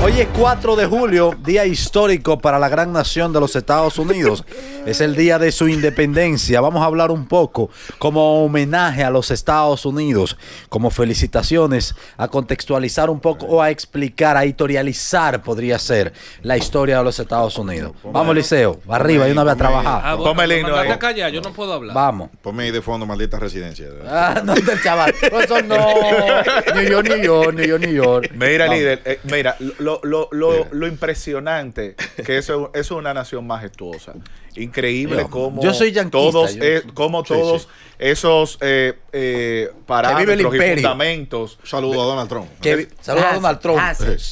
Hoy es 4 de julio, día histórico para la gran nación de los Estados Unidos. Es el día de su independencia. Vamos a hablar un poco como homenaje a los Estados Unidos, como felicitaciones, a contextualizar un poco o a explicar, a editorializar, podría ser, la historia de los Estados Unidos. Vamos, Liceo, arriba y una vez a trabajar. Ponme el himno ahí. Callar, yo no puedo hablar. Vamos. Ponme ahí de fondo, maldita residencia. No, chaval. Eso no. New York. Mira, líder, mira, lo impresionante que eso es una nación majestuosa. Increíble como yo soy yanquista, todos, todos esos parámetros y fundamentos. Saludo a Donald Trump. Saludos a Donald Trump.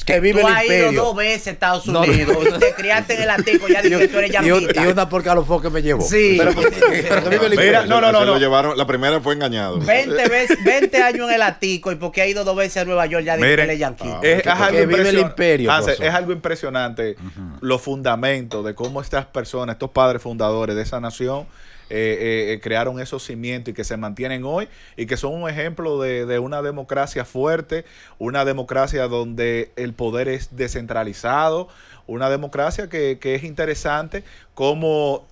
Que vive el imperio. Tú has ido 2 veces a Estados Unidos. Te criaste en el Atico, ya dije que tú eres yanquista. Y una porque a los focos me llevó. Sí. Pero que vive el imperio. Mira, no. Lo llevaron, la primera fue engañado. 20 años en el Atico y porque ha ido 2 veces a Nueva York, ya dije que él es yanquista. Es algo que vive el imperio. Es algo impresionante los fundamentos de cómo estas personas, estos padres fundadores de esa nación, crearon esos cimientos y que se mantienen hoy y que son un ejemplo de una democracia fuerte, una democracia donde el poder es descentralizado, una democracia que es interesante como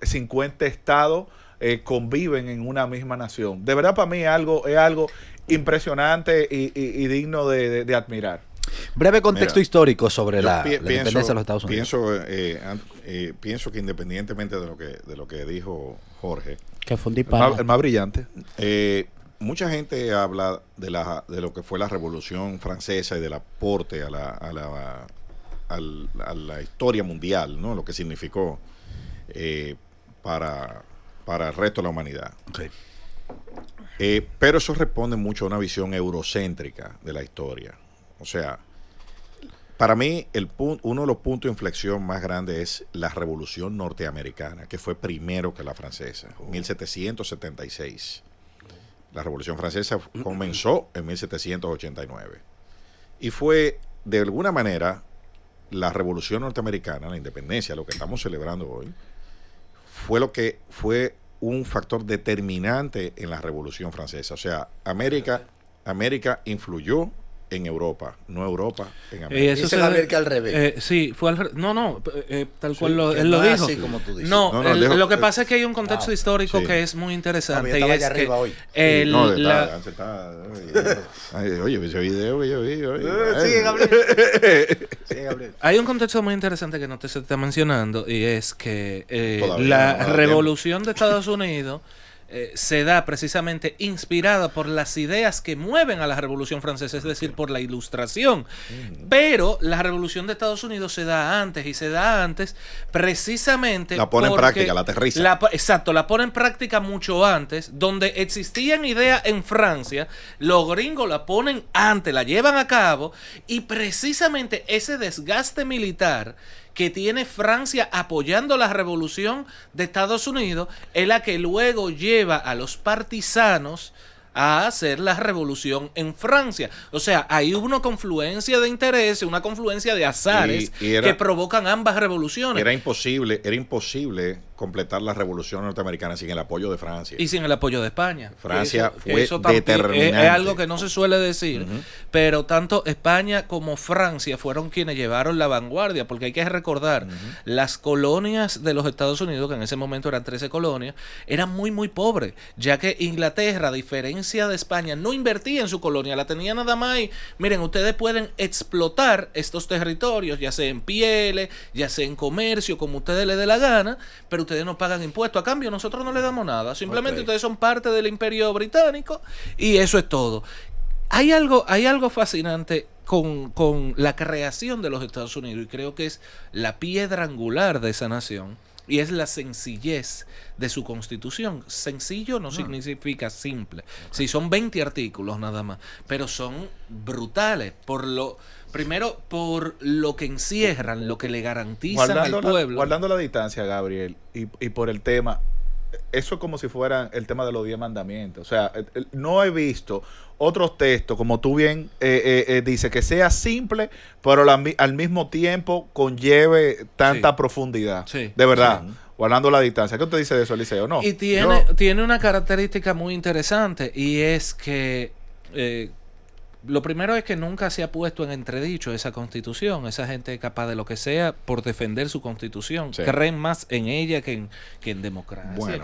50 estados conviven en una misma nación. De verdad, para mí es algo impresionante y digno de admirar. Breve contexto histórico sobre la independencia de los Estados Unidos. Pienso que independientemente de lo que dijo Jorge, Que fue un El más brillante. mucha gente habla de lo que fue la Revolución Francesa y del aporte a la historia mundial, ¿no? Lo que significó para el resto de la humanidad. Okay. Pero eso responde mucho a una visión eurocéntrica de la historia. O sea, para mí uno de los puntos de inflexión más grandes es la Revolución Norteamericana, que fue primero que la francesa, 1776. La Revolución Francesa comenzó en 1789. Y fue, de alguna manera, la Revolución Norteamericana, la independencia, lo que estamos celebrando hoy, fue un factor determinante en la Revolución Francesa. O sea, América influyó en Europa, no Europa en América. Eso dice América al revés. Sí, fue al revés. Tal cual él no lo dijo. Así como tú dices. Lo que pasa es que hay un contexto histórico que es muy interesante. Y es que oye, ese video que yo vi. Sigue, Gabriel. Hay un contexto muy interesante que no se está mencionando y es que la revolución de Estados Unidos se da precisamente inspirada por las ideas que mueven a la Revolución Francesa, es decir, por la Ilustración. Pero la Revolución de Estados Unidos se da antes precisamente la pone en práctica, la aterriza. Exacto, la pone en práctica mucho antes, donde existían ideas en Francia, los gringos la ponen antes, la llevan a cabo, y precisamente ese desgaste militar que tiene Francia apoyando la revolución de Estados Unidos es la que luego lleva a los partisanos a hacer la revolución en Francia. O sea, hay una confluencia de intereses, una confluencia de azares que provocan ambas revoluciones. Era imposible completar la revolución norteamericana sin el apoyo de Francia. Y sin el apoyo de España. Francia fue determinante. Es algo que no se suele decir, pero tanto España como Francia fueron quienes llevaron la vanguardia, porque hay que recordar, las colonias de los Estados Unidos, que en ese momento eran 13 colonias, eran muy, muy pobres, ya que Inglaterra, a diferencia de España, no invertía en su colonia, la tenía nada más y, miren, ustedes pueden explotar estos territorios, ya sea en pieles, ya sea en comercio, como ustedes les dé la gana, pero ustedes no pagan impuestos. A cambio, nosotros no les damos nada. Simplemente ustedes son parte del Imperio Británico y eso es todo. Hay algo fascinante con la creación de los Estados Unidos y creo que es la piedra angular de esa nación y es la sencillez de su constitución. Sencillo no significa simple. Sí, son 20 artículos nada más, pero son brutales primero por lo que encierran, lo que le garantizan al pueblo. Guardando la distancia, Gabriel, y por el tema, eso es como si fuera el tema de los 10 mandamientos. O sea, no he visto otros textos, como tú bien dices, que sea simple, pero al mismo tiempo conlleve tanta profundidad. Sí. De verdad. Sí. Guardando la distancia. ¿Qué usted dice de eso, Eliseo? No. Y tiene una característica muy interesante y es que lo primero es que nunca se ha puesto en entredicho esa constitución. Esa gente es capaz de lo que sea por defender su constitución. Sí. Creen más en ella que en democracia. Bueno.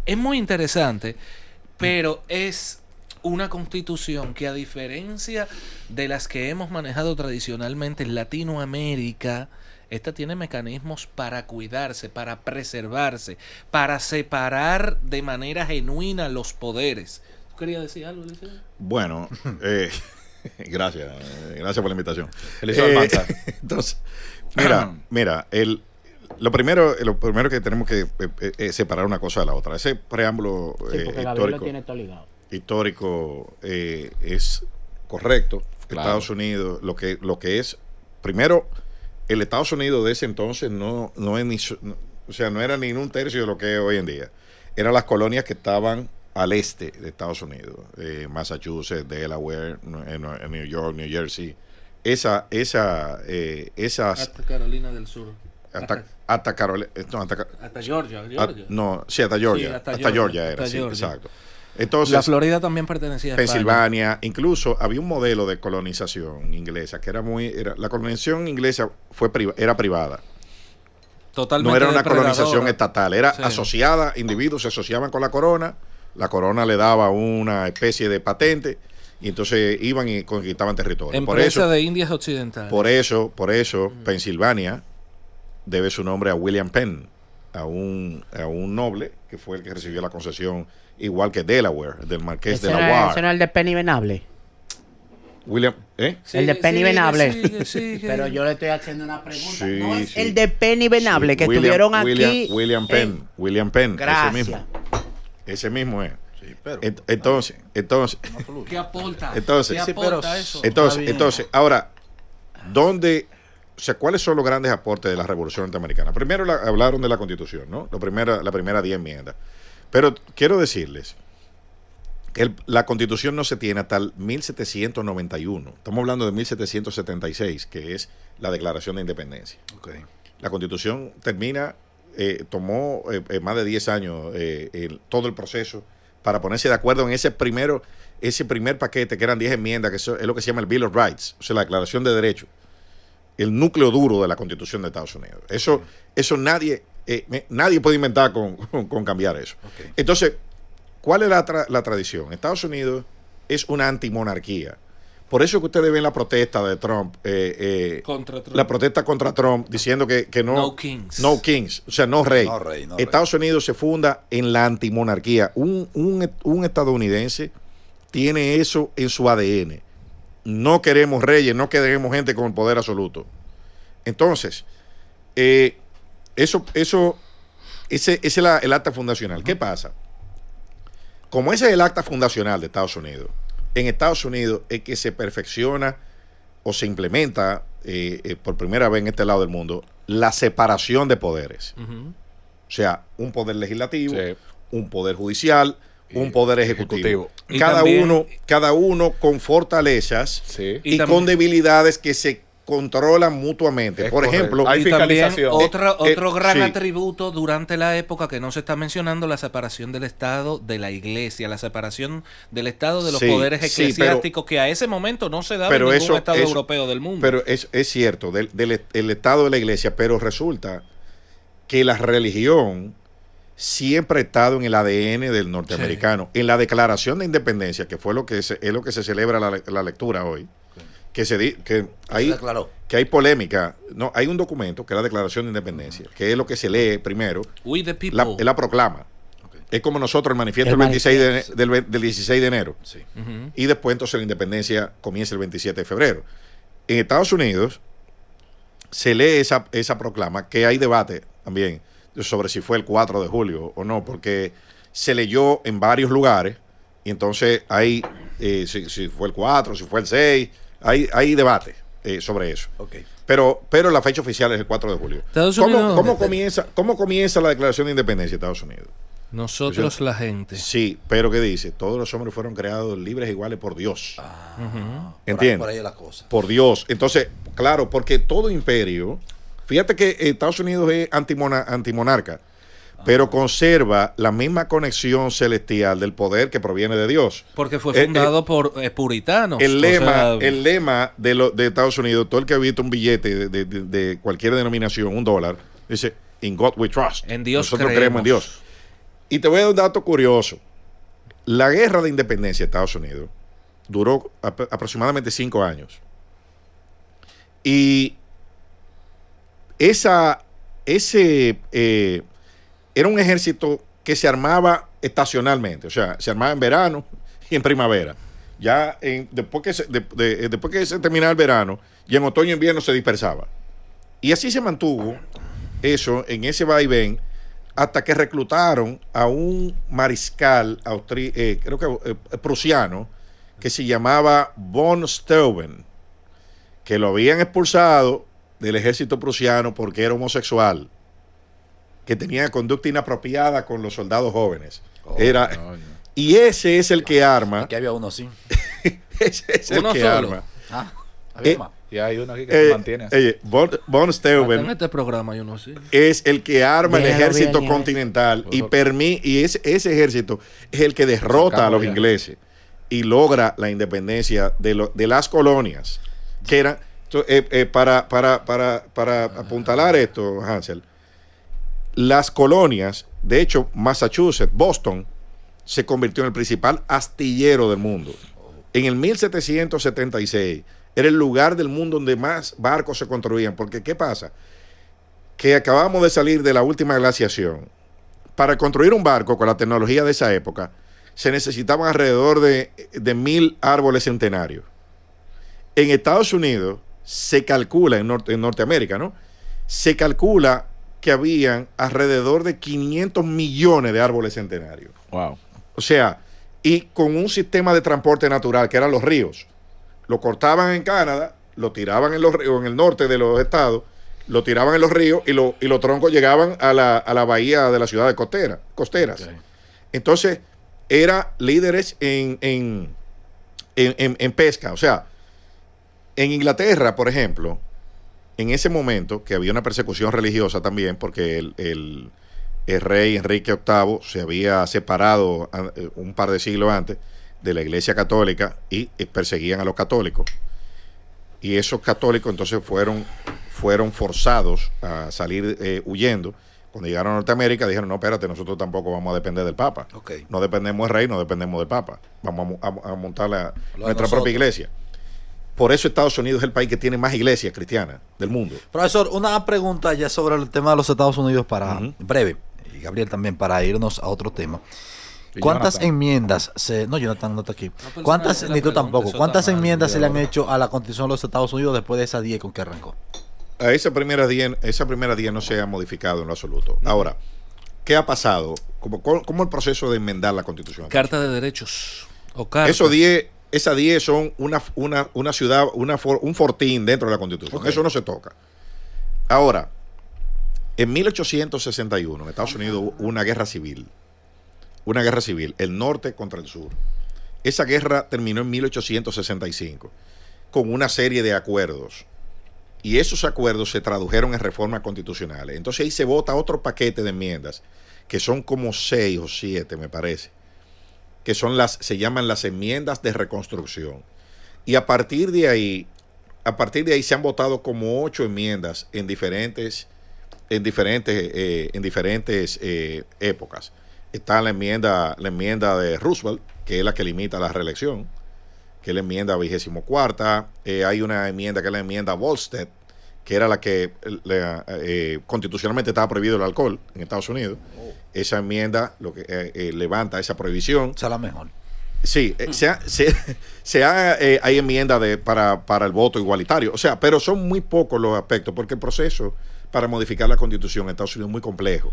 Es muy interesante, pero es una constitución que, a diferencia de las que hemos manejado tradicionalmente en Latinoamérica, esta tiene mecanismos para cuidarse, para preservarse, para separar de manera genuina los poderes. ¿Tú querías decir algo, Eliseo? Bueno, gracias por la invitación. Eliseo Almanza. Entonces, mira, lo primero que tenemos que separar una cosa de la otra. Ese preámbulo Sí, porque Gabriel lo tiene todo ligado. histórico es correcto. Claro. Estados Unidos, lo que es, primero, el Estados Unidos de ese entonces no era ni un tercio de lo que es hoy en día. Eran las colonias que estaban al este de Estados Unidos, Massachusetts, Delaware, New York, New Jersey, esas Hasta Carolina del Sur. hasta Carolina, Hasta Georgia. hasta Georgia, Sí, hasta Georgia era, hasta sí, Georgia. exacto. Entonces, La Florida también pertenecía a España. Pensilvania, incluso había un modelo de colonización inglesa que la colonización inglesa era privada. Totalmente No era una depredadora. colonización estatal, era Sí. asociada, individuos se asociaban con la corona le daba una especie de patente y entonces iban y conquistaban territorio. Empresa de Indias Occidentales. Por eso, Pensilvania debe su nombre a William Penn, a un noble que fue el que recibió la concesión, igual que Delaware, del Marqués de la Ese Warr. no es el de Penny Venable. William, El de Penny Venable. Sigue. Pero yo le estoy haciendo una pregunta. Sí, no es sí. el de Penny Venable Sí, que William- estuvieron William- aquí. William Penn, William Penn, Gracias. ese mismo es. Sí, pero, Entonces, ¿Qué aporta? Entonces- ¿Qué Sí, pero- aporta eso? entonces, ahora, ¿cuáles son los grandes aportes de la Revolución Norteamericana? Primero hablaron de la Constitución, ¿no? La primera 10 enmiendas. Pero quiero decirles que la Constitución no se tiene hasta el 1791. Estamos hablando de 1776, que es la Declaración de Independencia. ok. La Constitución tomó más de 10 años todo el proceso para ponerse de acuerdo en ese primer paquete, que eran 10 enmiendas, que eso es lo que se llama el Bill of Rights, o sea, la Declaración de Derechos, el núcleo duro de la Constitución de Estados Unidos. Eso nadie puede inventar con cambiar eso. Ok. Entonces, ¿cuál es la tradición? Estados Unidos es una antimonarquía. Por eso que ustedes ven la protesta de Trump, Contra Trump. la protesta contra Trump, diciendo que no... No kings. No kings, o sea, no rey. No rey, no Estados Unidos se funda en la antimonarquía. Un estadounidense tiene eso en su ADN. No queremos reyes, no queremos gente con el poder absoluto. Entonces, ese es el acta fundacional. ¿Qué pasa? Como ese es el acta fundacional de Estados Unidos, en Estados Unidos es que se perfecciona o se implementa por primera vez en este lado del mundo la separación de poderes. Ujú. O sea, un poder legislativo, Sí. un poder judicial, un poder ejecutivo. Y Cada también- uno con fortalezas Sí. Y y también- con debilidades que se controlan mutuamente. Es Por correcto. ejemplo, Hay Y también fiscalización. otro gran sí. atributo durante la época que no se está mencionando, la separación del Estado de la Iglesia, la separación del Estado de los Sí, poderes sí, eclesiásticos, que a ese momento no se daba en pero ningún eso- Estado eso- europeo del mundo. pero es cierto, el Estado de la Iglesia, pero resulta que la religión siempre ha estado en el ADN del norteamericano. En la Declaración de Independencia, que fue es lo que se celebra la lectura hoy, que hay polémica. No, hay un documento que es la Declaración de Independencia, que es lo que se lee primero, We the people. la proclama. Ok. Es como nosotros el manifiesto El del 16 de enero. Sí. Ujú. Y después entonces la independencia comienza el 27 de febrero. En Estados Unidos se lee esa proclama, que hay debate también sobre si fue el 4 de julio o no, porque se leyó en varios lugares y entonces hay, si fue el 4, si fue el 6, hay debate sobre eso. Ok. Pero la fecha oficial es el 4 de julio. Estados ¿Cómo, Unidos- cómo comienza la Declaración de Independencia de Estados Unidos? Nosotros la gente. Sí, pero ¿qué dice? Todos los hombres fueron creados libres e iguales por Dios. Ujú. ¿Entiendes? Por ahí es la cosa. Por Dios. Entonces, claro, porque todo imperio, fíjate que Estados Unidos es antimonarca, pero conserva la misma conexión celestial del poder que proviene de Dios. Porque fue fundado por puritanos. El lema de Estados Unidos, todo el que ha visto un billete de cualquier denominación, $1, dice, in God we trust. En Dios Nosotros creemos en Dios. Y te voy a dar un dato curioso. La guerra de independencia de Estados Unidos duró aproximadamente 5 años. Y ese era un ejército que se armaba estacionalmente, o sea, se armaba en verano y en primavera. Ya después que se terminaba el verano, y en otoño e invierno se dispersaba. Y así se mantuvo eso en ese vaivén hasta que reclutaron a un mariscal creo que prusiano, que se llamaba von Steuben, que lo habían expulsado del ejército prusiano porque era homosexual, que tenía conducta inapropiada con los soldados jóvenes. Y ese es el que arma. Aquí había uno así. Ese es el que arma. Había más. Y hay uno aquí que se mantiene así. Von Steuben en este programa hay uno así. es el que arma el Déjalo ejército bien, continental y ese ejército es el que derrota a los ingleses y logra la independencia de las colonias, que eran para apuntalar esto, Hansel. Las colonias, de hecho, Massachusetts, Boston, se convirtió en el principal astillero del mundo. En el 1776 era el lugar del mundo donde más barcos se construían. Porque, ¿qué pasa? Que acabamos de salir de la última glaciación. Para construir un barco con la tecnología de esa época, se necesitaban alrededor de 1,000 árboles centenarios. En Estados Unidos se calcula, en Norteamérica, ¿no? Se calcula que habían alrededor de 500 millones de árboles centenarios. Wow. O sea, y con un sistema de transporte natural, que eran los ríos. Lo cortaban en Canadá, lo tiraban en los ríos, en el norte de los estados, lo tiraban en los ríos y los troncos llegaban a la bahía de las ciudades costeras. Okay. Entonces, era líderes en pesca. O sea, en Inglaterra, por ejemplo, en ese momento, que había una persecución religiosa también, porque el rey Enrique VIII se había separado un par de siglos antes de la Iglesia Católica y perseguían a los católicos. Y esos católicos entonces fueron forzados a salir huyendo. Cuando llegaron a Norteamérica dijeron, no, espérate, nosotros tampoco vamos a depender del Papa. Okay. No dependemos del rey, no dependemos del Papa. Vamos a montar nuestra propia iglesia. Por eso Estados Unidos es el país que tiene más iglesias cristianas del mundo. Profesor, una pregunta ya sobre el tema de los Estados Unidos para breve, y Gabriel también, para irnos a otro tema. ¿Cuántas enmiendas No, Jonathan no está aquí. ¿Cuántas, ni tú tampoco, cuántas enmiendas se le han hecho a la Constitución de los Estados Unidos después de esa 10 con que arrancó? A esa primera 10 no se ha modificado en lo absoluto. Ahora, ¿qué ha pasado? ¿Cómo el proceso de enmendar la Constitución? Carta de derechos o cartas. Esas 10 son una ciudad, un fortín dentro de la Constitución. Okay. Eso no se toca. Ahora, en 1861 en Estados Unidos hubo una guerra civil. Una guerra civil, el norte contra el sur. Esa guerra terminó en 1865 con una serie de acuerdos. Y esos acuerdos se tradujeron en reformas constitucionales. Entonces ahí se vota otro paquete de enmiendas, que son como 6 o 7, me parece, que se llaman las enmiendas de reconstrucción. Y a partir de ahí se han votado como 8 enmiendas en diferentes épocas. Está la enmienda de Roosevelt, que es la que limita la reelección, que es la enmienda 24ª. Hay una enmienda que es la enmienda Volstead, que era la que constitucionalmente estaba prohibido el alcohol en Estados Unidos. Esa enmienda levanta esa prohibición. Esa es la mejor. Sí, hay enmiendas para el voto igualitario. O sea, pero son muy pocos los aspectos, porque el proceso para modificar la Constitución en Estados Unidos es muy complejo.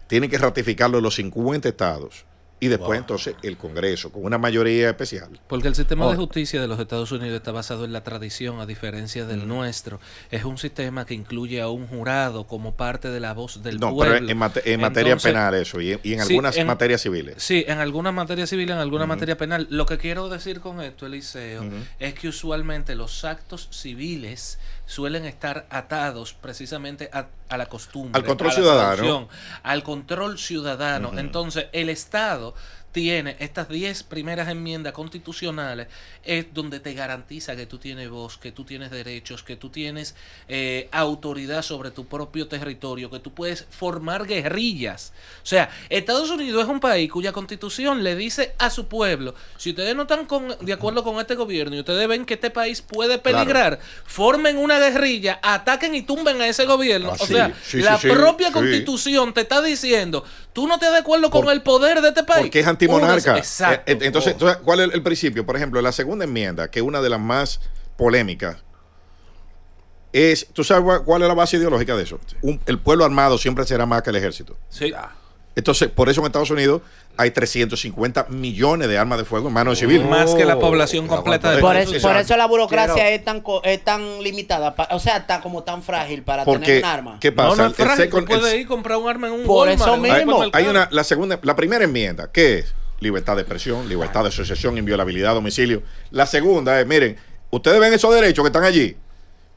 Tienen que ratificarlo los 50 estados. Y después entonces el Congreso, con una mayoría especial. Porque el sistema de justicia de los Estados Unidos está basado en la tradición, a diferencia del nuestro. Es un sistema que incluye a un jurado como parte de la voz del pueblo. No, pero en materia penal eso, y en algunas materias civiles. Sí, en algunas materias civiles, en alguna materia penal. Lo que quiero decir con esto, Eliseo, es que usualmente los actos civiles suelen estar atados precisamente a la costumbre, Al control a la ciudadano. tradición, al control ciudadano. Entonces, el Estado tiene estas 10 primeras enmiendas constitucionales, es donde te garantiza que tú tienes voz, que tú tienes derechos, que tú tienes autoridad sobre tu propio territorio, que tú puedes formar guerrillas. O sea, Estados Unidos es un país cuya constitución le dice a su pueblo, si ustedes no están de acuerdo con este gobierno y ustedes ven que este país puede peligrar, formen una guerrilla, ataquen y tumben a ese gobierno. Ah, o sea, sí, la sí, propia sí. constitución te está diciendo, tú no te de acuerdo con el poder de este país. Porque es antimonarca. Exacto. Entonces, ¿cuál es el principio? Por ejemplo, la segunda enmienda, que es una de las más polémicas, es, ¿tú sabes cuál es la base ideológica de eso? El pueblo armado siempre será más que el ejército. Sí. Entonces, por eso en Estados Unidos hay 350 millones de armas de fuego en manos de civiles. Más que la población completa de Por Estados eso, Unidos. la burocracia Quiero- es tan limitada, o sea, está como tan frágil para Porque, tener un arma. ¿qué No, pasa? no es frágil, tú second- puedes ir a comprar un arma en un Por Walmart, eso en un mismo. supermercado. la primera enmienda, ¿qué es? Libertad de expresión, libertad de asociación, inviolabilidad, domicilio. La segunda es, miren, ustedes ven esos derechos que están allí,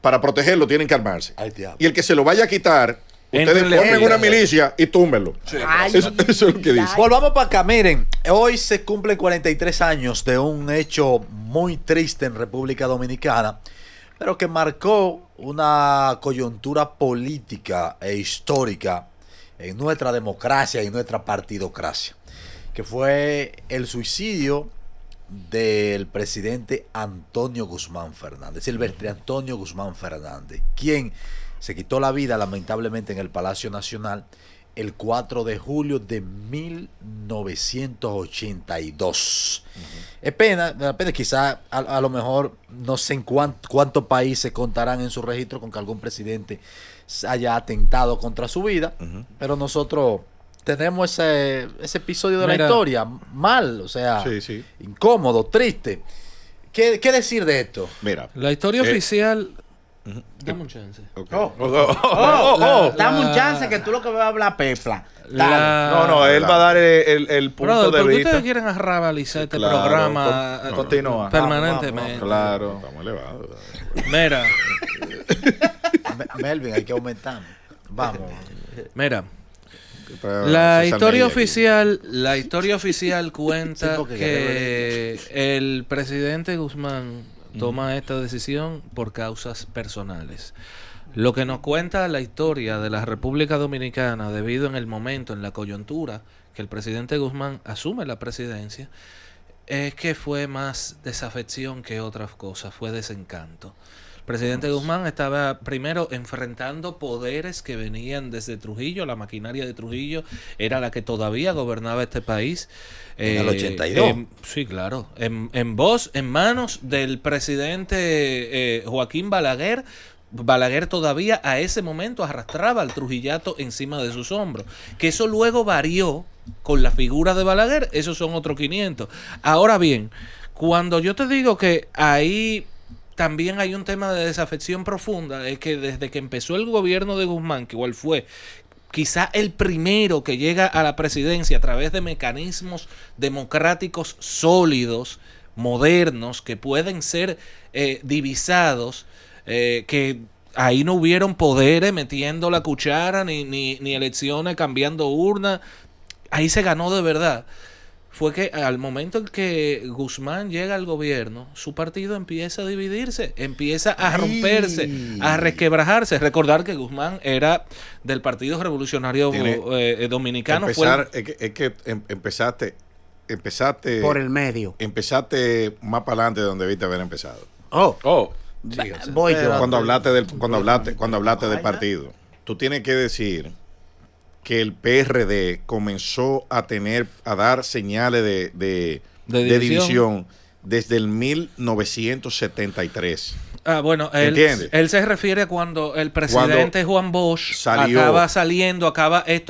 para protegerlo tienen que armarse. Ay, diablo. Y el que se lo vaya a quitar, ustedes Éntrenle formen fila. una milicia y túmbenlo. Ay, Eso es lo que dice. Volvamos para acá, miren, hoy se cumplen 43 años de un hecho muy triste en República Dominicana, pero que marcó una coyuntura política e histórica en nuestra democracia y nuestra partidocracia, que fue el suicidio del presidente Antonio Guzmán Fernández, Silvestre Antonio Guzmán Fernández, quien se quitó la vida lamentablemente en el Palacio Nacional el 4 de julio de 1982. Es pena, quizá a lo mejor no sé en cuántos países contarán en su registro con que algún presidente haya atentado contra su vida, pero nosotros tenemos ese episodio de la historia mal, o sea, Sí. incómodo, triste. ¿Qué decir de esto? Mira. La historia oficial... Dame un chance. Ok. Dame un chance que tú lo que vas a hablar pepla. No, él va a dar el punto Brother, de ¿por qué vista. ustedes quieren arrabalizar este Claro, programa continúa. permanentemente? Claro. Estamos elevados. Mira, Melvin, hay que aumentar. Vamos. mira. César La historia oficial cuenta Sí, porque que el presidente Guzmán toma esta decisión por causas personales. Lo que nos cuenta la historia de la República Dominicana, debido en el momento, en la coyuntura, que el presidente Guzmán asume la presidencia, es que fue más desafección que otras cosas, fue desencanto. El presidente Guzmán estaba primero enfrentando poderes que venían desde Trujillo, la maquinaria de Trujillo era la que todavía gobernaba este país. En el 82. Sí, claro. En voz, en manos del presidente Joaquín Balaguer. Balaguer todavía a ese momento arrastraba al trujillato encima de sus hombros. Que eso luego varió con la figura de Balaguer, esos son otros 500. Ahora bien, cuando yo te digo que ahí también hay un tema de desafección profunda, es que desde que empezó el gobierno de Guzmán, que igual fue quizá el primero que llega a la presidencia a través de mecanismos democráticos sólidos, modernos, que pueden ser divisados, que ahí no hubieron poderes metiendo la cuchara, ni elecciones cambiando urnas, ahí se ganó de verdad. Fue que al momento en que Guzmán llega al gobierno, su partido empieza a dividirse, empieza a romperse, a resquebrajarse. Recordar que Guzmán era del Partido Revolucionario Dominicano. Empezaste Por el medio. Empezaste más para adelante de donde debiste haber empezado. Voy yo. Cuando hablaste del partido, tú tienes que decir que el PRD comenzó a dar señales de división desde el 1973. Bueno, ¿Entiendes? él se refiere a cuando el presidente Juan Bosch acaba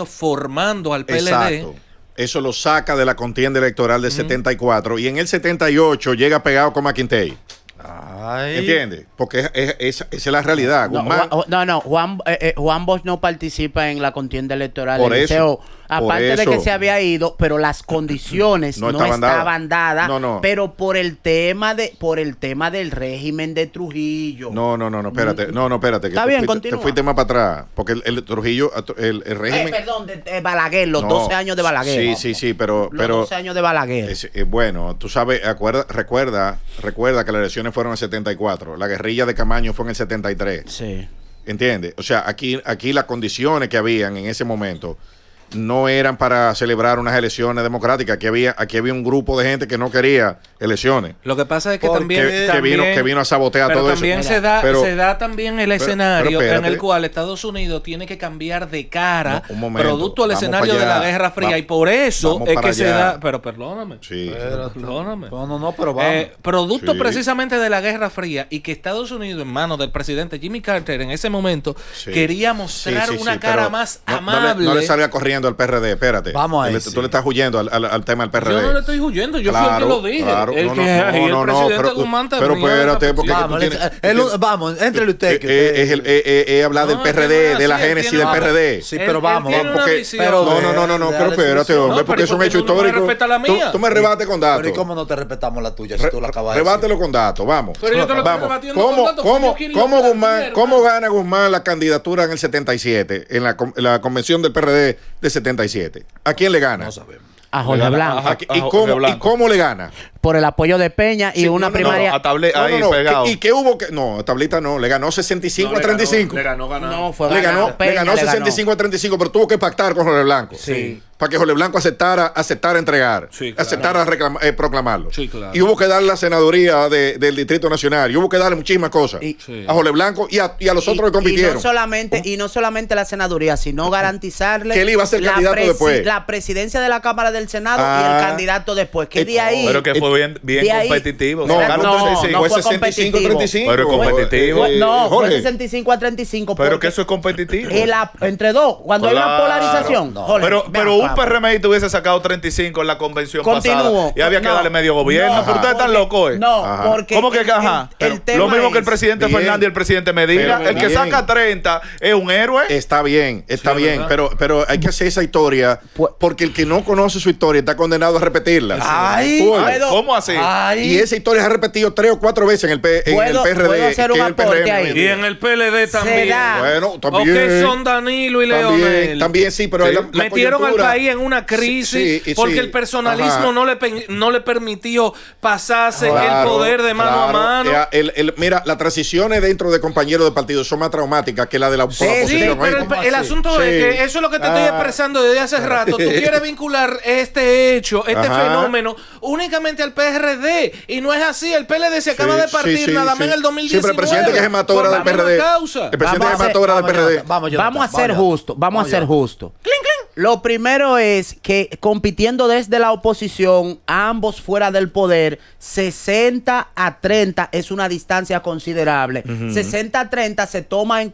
formando al PLD. Exacto. Eso lo saca de la contienda electoral del 74 y en el 78 llega pegado con McIntyre. ¿Entiendes? Porque esa es la realidad. Juan Bosch no participa en la contienda electoral. Por eso. Aparte de que se había ido, pero las condiciones no estaban dadas, pero por el tema del régimen de Trujillo. No, espérate. Que está bien, continúa. Te fuiste más para atrás, porque el Trujillo, el régimen... Perdón, de Balaguer, los 12 años de Balaguer. Sí, pero... Los 12 años de Balaguer. Bueno, tú sabes, recuerda que las elecciones fueron en el 74, la guerrilla de Camaño fue en el 73. Sí. ¿Entiendes? O sea, aquí las condiciones que habían en ese momento no eran para celebrar unas elecciones democráticas. Aquí había un grupo de gente que no quería elecciones. Lo que pasa es que que vino a sabotear todo también eso. se da también el escenario en el cual Estados Unidos tiene que cambiar de cara producto al escenario de la Guerra Fría y por eso es que se da. Pero perdóname. Sí. Perdóname. No, pero vamos. Producto precisamente de la Guerra Fría y que Estados Unidos, en manos del presidente Jimmy Carter en ese momento, quería mostrar una cara más amable. No le salga corriendo al PRD, espérate. Vamos a Tú le estás huyendo al tema del PRD. Yo no le estoy huyendo, yo fui el que lo dije. El presidente Guzmán también. Pero espérate, porque vamos, entre usted. Es hablar del PRD, de la génesis del PRD. Sí, pero vamos. No, pero espérate, hombre, porque es un hecho histórico. Tú me rebates con datos. Pero ¿y cómo no te respetamos la tuya si tú la acabas de decir? Rebátelo con datos, vamos. Pero yo te lo estoy rebatiendo con datos. ¿Cómo gana Guzmán la candidatura en el 77, en la convención del PRD de 77? ¿A quién le gana? No sabemos. A Jorge Blanco. ¿Y cómo le gana? Por el apoyo de Peña y una primaria. ¿Y qué hubo? No, tablita no. Le ganó 65-35. Le ganó. No, fue Le ganó 65-35, pero tuvo que pactar con Jorge Blanco. Sí. Para que Jorge Blanco aceptara entregar, aceptara proclamarlo. Sí, claro. Y hubo que darle la senaduría del Distrito Nacional. Y hubo que darle muchísimas cosas a Jorge Blanco y a los otros que compitieron. Y no solamente la senaduría, sino garantizarle que él iba a ser candidato después. La presidencia de la Cámara del Senado y el candidato después. Que de ahí. Pero que fue bien competitivo. No, fue 65-35. Pero competitivo. No, fue 65-35. Pero que eso es competitivo. Entre dos, cuando hay una polarización. Pero un PRMI hubiese sacado 35 en la convención pasada y había que darle medio gobierno. Pero ustedes están locos, ¿eh? No, porque ¿cómo que lo mismo que el presidente Fernández y el presidente Medina. El que saca 30 es un héroe. Está bien, pero hay que hacer esa historia porque el que no conoce su historia está condenado a repetirla. ¿Cómo así? Y esa historia se ha repetido 3 o 4 veces en el PRD. ¿Puedo hacer un aporte ahí? Y en el PLD también. Bueno, también. ¿O qué son Danilo y Leonel? También sí, pero la metieron al país en una crisis porque el personalismo no le permitió pasarse el poder de mano a mano. Mira, las transiciones dentro de compañeros de partido son más traumáticas que la de la oposición. Sí, pero el asunto es que eso es lo que te estoy expresando desde hace rato. Tú quieres vincular este hecho, fenómeno, únicamente al PRD. Y no es así. El PLD se acaba de partir nada más en el 2019. Sí, pero el presidente que se mató era del PRD. El presidente que se mató era del PRD. Vamos a ser justos. Lo primero es que compitiendo desde la oposición, ambos fuera del poder, 60-30 es una distancia considerable. 60-30 se toma en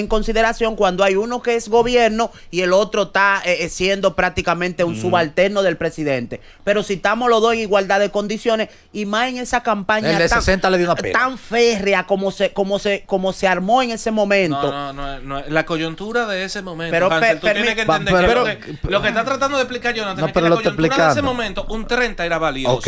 consideración cuando hay uno que es gobierno y el otro está siendo prácticamente un subalterno del presidente. Pero si estamos los dos en igualdad de condiciones y más en esa campaña tan férrea como se armó en ese momento. No, la coyuntura de ese momento. Pero Hansel, tú tienes que entender lo que está tratando de explicar Jonathan es que la coyuntura de ese momento, un 30 era valioso.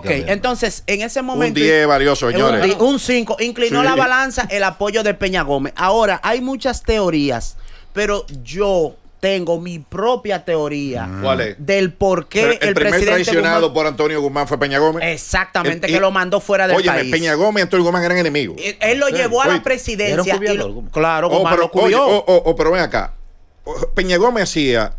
Entonces, en ese momento. Un 10 valioso, señores. Un 5. Inclinó la balanza el apoyo de Peña Gómez. Ahora, hay muchas teorías, pero yo tengo mi propia teoría. ¿Cuál es? Del por qué el primer presidente traicionado Guzmán, por Antonio Guzmán fue Peña Gómez. Exactamente, que lo mandó fuera del país. Peña Gómez y Antonio Guzmán eran enemigos. Él lo llevó a la presidencia. Claro, Guzmán lo cubrió. Pero ven acá. Peña Gómez hacía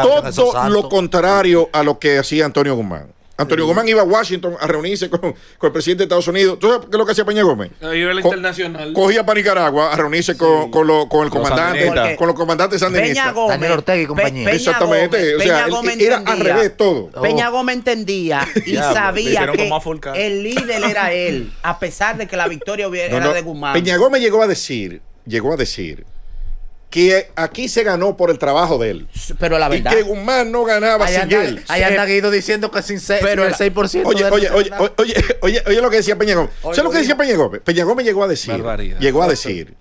todo lo contrario a lo que hacía Antonio Guzmán. Antonio Guzmán iba a Washington a reunirse con el presidente de Estados Unidos. ¿Tú sabes qué es lo que hacía Peña Gómez? A nivel internacional. Cogía para Nicaragua a reunirse con el comandante, con los comandantes sandinistas. Daniel Ortega y compañía. Exactamente. O sea, era al revés todo. Peña Gómez entendía y sabía que el líder era él, a pesar de que la victoria era de Guzmán. Peña Gómez llegó a decir que aquí se ganó por el trabajo de él. Pero la verdad. Y que Guzmán no ganaba sin él. Ahí anda Guido diciendo que sin el 6%. Oye lo que decía Peña Gómez. ¿Sabes lo que decía Peña Gómez? Peña Gómez llegó a decir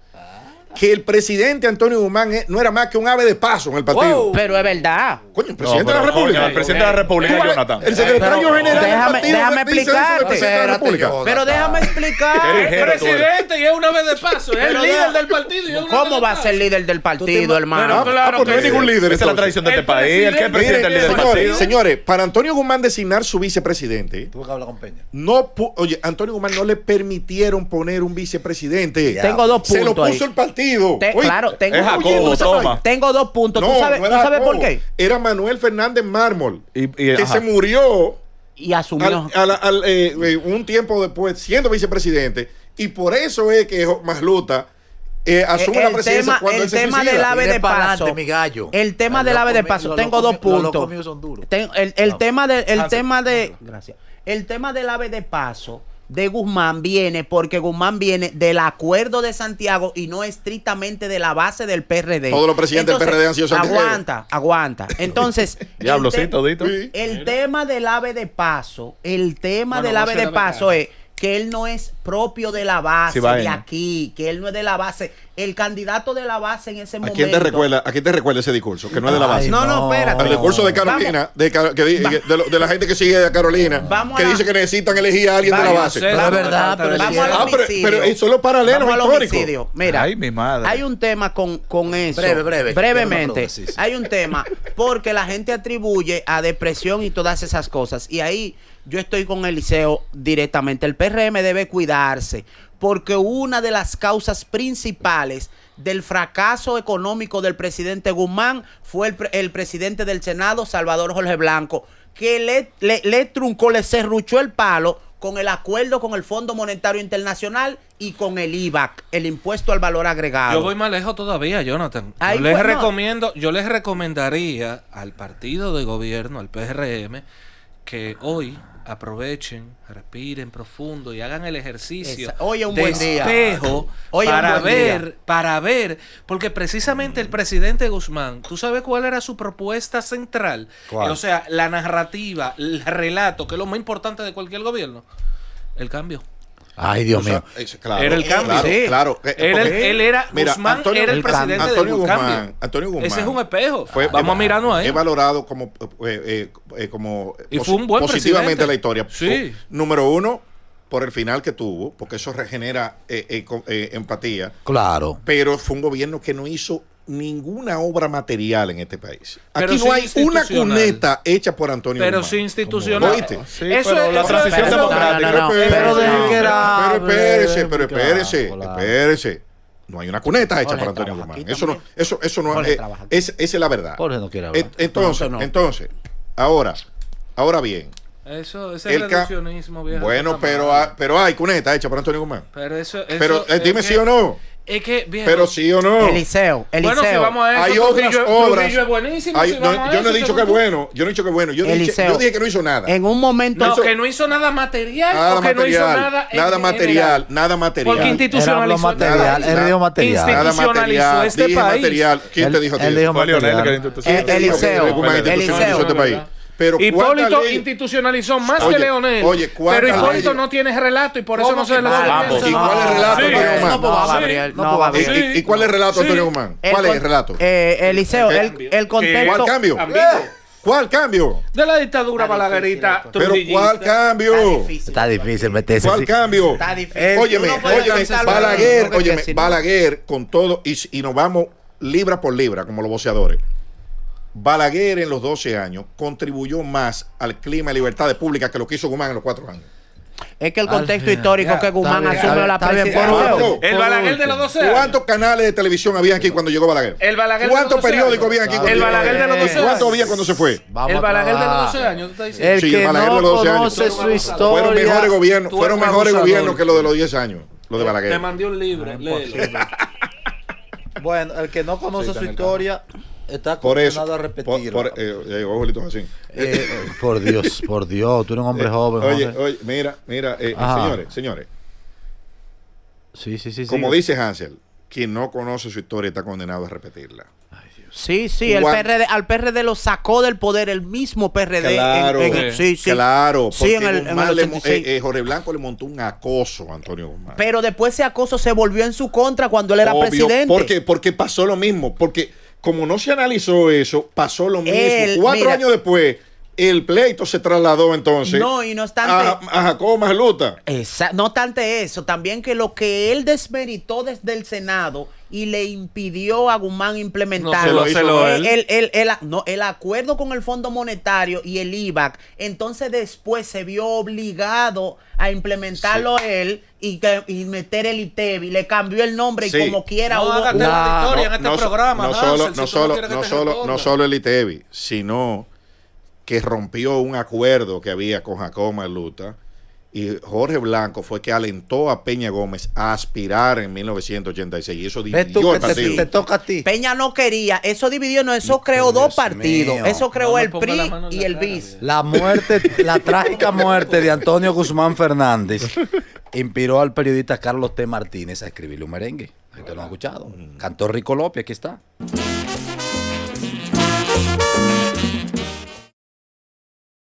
que el presidente Antonio Guzmán no era más que un ave de paso en el partido. Pero es verdad. Coño, el presidente de la Coño, República. el presidente de la República, Jonathan. El secretario general del déjame- partido déjame dice eso del explicarte. presidente de la República. Pero déjame explicar. Presidente y es una vez de paso. Es el Pero líder deja- del partido. Y es una ¿Pues ¿Cómo vez va de a paso. ser líder del partido, hermano? claro pues no que hay ningún líder. Esa es la entonces. tradición de este El país. ¿El que es presidente presidente- del líder del Señores, partido? señores, para Antonio Guzmán designar su vicepresidente, Tuvo que hablar con Peña. oye, Antonio Guzmán no le permitieron poner un vicepresidente. Tengo dos Se lo puntos puso ahí. el partido. Oye, Claro, tengo, es Jacobo, esa toma. vaina. tengo dos puntos. No, ¿Tú sabes, no ¿tú era sabes por Jacobo. qué? Era Manuel Fernández Mármol, Y, que ajá. se murió Y asumió. un tiempo después siendo vicepresidente, y por eso es que Masluta asume la presidencia cuando él se tema suicida. del ave Tire de pa'lante, paso. mi gallo. El tema del ave de paso. Tengo dos puntos. Los conmigo son duros. El tema de, el Hansel. tema de, gracias. El tema del ave de paso de Guzmán viene porque Guzmán viene del acuerdo de Santiago y no estrictamente de la base del PRD. Todos los presidentes del PRD han sido santiagueros. Aguanta. Entonces, Diablo, el sí, te- todito. Sí. el tema del ave de paso, Bueno, del no ave se de debe paso caer. es que él no es propio de la base Sí, de vaina. aquí, que él no es de la base. El candidato de la base en ese ¿A momento. quién te recuerda ese discurso? Que no es de la base. Ay, No, espérate. El discurso de Carolina, de la gente que sigue a Carolina, Vamos que a la- dice que necesitan elegir a alguien de la Vamos a base. hacer- Pero es verdad, pero es Vamos al cierto. homicidio. pero son los paralelos Vamos al históricos. homicidio. Mira, Ay, mi madre. hay un tema con eso. Breve, Brevemente. quiero una pregunta, sí. Hay un tema porque la gente atribuye a depresión y todas esas cosas. Y ahí yo estoy con Eliseo directamente. El PRM debe cuidarse porque una de las causas principales del fracaso económico del presidente Guzmán fue el presidente del Senado, Salvador Jorge Blanco, que le truncó, le serruchó el palo con el acuerdo con el Fondo Monetario Internacional y con el IVAC, el impuesto al valor agregado. Yo voy más lejos todavía, Jonathan. Ahí Yo les recomendaría al partido de gobierno, al PRM, que hoy aprovechen, respiren profundo y hagan el ejercicio Hoy es un de buen día. espejo Hoy es un para buen día. ver, porque precisamente el presidente Guzmán, ¿tú sabes cuál era su propuesta central? ¿Cuál? O sea, la narrativa, el relato, que es lo más importante de cualquier gobierno, el cambio. Ay, Dios O sea, mío. claro, Era el cambio. Claro, Sí. claro. Él era, Mira, Guzmán Antonio- era el presidente Antonio de un Guzmán, cambio. Antonio Guzmán Ese es un espejo. fue- Vamos a mirarnos ahí. Es valorado como Y fue un buen positivamente presidente. en la historia. Sí. Número uno, por el final que tuvo, porque eso regenera empatía. Claro. Pero fue un gobierno que no hizo ninguna obra material en este país. Pero Aquí sí no hay una institucional. cuneta hecha por Antonio Pero Guzmán. sí institucional. ¿Oíste? Sí, pero la transición eso- democrática. no, no, Pero dejen que era- Pero espérese, pero Claro, espérese, claro. espérese. No hay una cuneta hecha Jorge por Antonio trabaja Guzmán. aquí Eso no, también. eso no Jorge es, trabaja aquí. esa es la verdad. Jorge no quiere hablar. Entonces, No. entonces, ahora bien, Ese el reduccionismo, viejo, bueno, está pero mal. pero hay cuneta hecha por Antonio Guzmán. Pero eso Pero es dime que- sí o no. Es que, viejo, Pero sí o no. Eliseo. bueno, si vamos a eso, Hay otras Trujillo- obras. Trujillo es buenísimo. Hay- si no, vamos a yo no he eso, dicho que es bueno. Yo no he dicho que es bueno. Eliseo, Yo dije que no hizo nada. En un momento. No, Eso- que no hizo nada material Nada o que no hizo material. nada en Nada general. material. Nada material. Porque Él habló institucionalizó material, este él país. dijo material. Nada institucionalizó material. este Dije país. material. ¿Quién te dijo a ti Él eso? dijo Fue Lionel que material. era institucional. ¿Quién te dijo que Eliseo, Guzmán institucionalizó este país? Pero Hipólito ¿cuántas leyes? institucionalizó más Oye, que Leonel. oye, ¿cuántas pero Hipólito leyes? no tiene relato y por eso ¿Cómo no se que le no? da Vamos. ¿Y cuál es el relato, Sí. Antonio Guzmán? No, pues, No, Gabriel. no, No, pues, Gabriel. ¿Y cuál es el relato, Antonio Guzmán? ¿Cuál es el relato? Eliseo, el contexto. ¿Cuál cambio? ambiguo. ¿Cuál cambio? De la dictadura Está balaguerita. difícil, Pero trujillista. ¿cuál cambio? Está difícil meterse. ¿Cuál cambio? Está difícil. Óyeme, Uno puede óyeme, cantarlo, Balaguer, no que óyeme, decir. Balaguer con todo, y nos vamos libra por libra, como los boxeadores. Balaguer en los 12 años contribuyó más al clima de libertad pública que lo que hizo Guzmán en los 4 años. Es que el contexto Ya, histórico que Guzmán está bien, asumió la está bien, presidencia. por último. El Balaguer de los 12 años. ¿Cuántos canales de televisión había aquí cuando llegó Balaguer? El Balaguer de ¿Cuántos los 12 periódicos años. había aquí cuando El llegó Balaguer de los 12 años. ¿Cuántos había cuando se fue? El Balaguer de los 12 años, tú estás diciendo. El Sí, que el Balaguer no de los 12 años. conoce su historia. Fueron mejores gobiernos, Tú fueron eres un mejores abusador. gobiernos que los de los 10 años, los de Balaguer. Te mandé un libro, léelo. Bueno, el que no conoce su historia está Por eso, condenado a repetirla. Ojo, así. Por Dios, tú eres un hombre joven. Oye, Jorge. oye, mira, Ajá. señores, Sí. como dice Hansel, quien no conoce su historia está condenado a repetirla. Sí, el PRD, al PRD lo sacó del poder el mismo PRD. Claro, sí. claro. Sí, Porque en el Guzmán 86. Jorge Blanco le montó un acoso a Antonio Guzmán. Pero después ese acoso se volvió en su contra cuando él era Obvio, presidente. porque pasó lo mismo. Porque como no se analizó eso, pasó lo mismo. Él, 4 mira, años después, el pleito se trasladó entonces No, y no obstante. a Jacobo Magluta. No obstante eso, también que lo que él desmeritó desde el Senado y le impidió a Guzmán implementarlo, No, se lo hizo el acuerdo con el Fondo Monetario y el IVAC, entonces después se vio obligado a implementarlo él y meter el ITEVI, le cambió el nombre Sí. y como quiera No hubo hagas la historia en este programa. No solo el ITEVI, sino que rompió un acuerdo que había con Jacobo Magluta, y Jorge Blanco fue que alentó a Peña Gómez a aspirar en 1986 y eso ¿Ves tú dividió el que partido. te toca a ti? Peña no quería, eso dividió, no, eso creó Dios dos partidos, mío. eso creó No me el ponga la PRI mano en y la el cara, BIS. La trágica muerte de Antonio Guzmán Fernández inspiró al periodista Carlos T. Martínez a escribirle un merengue. Ahí te lo han escuchado. Cantó Rico López, aquí está.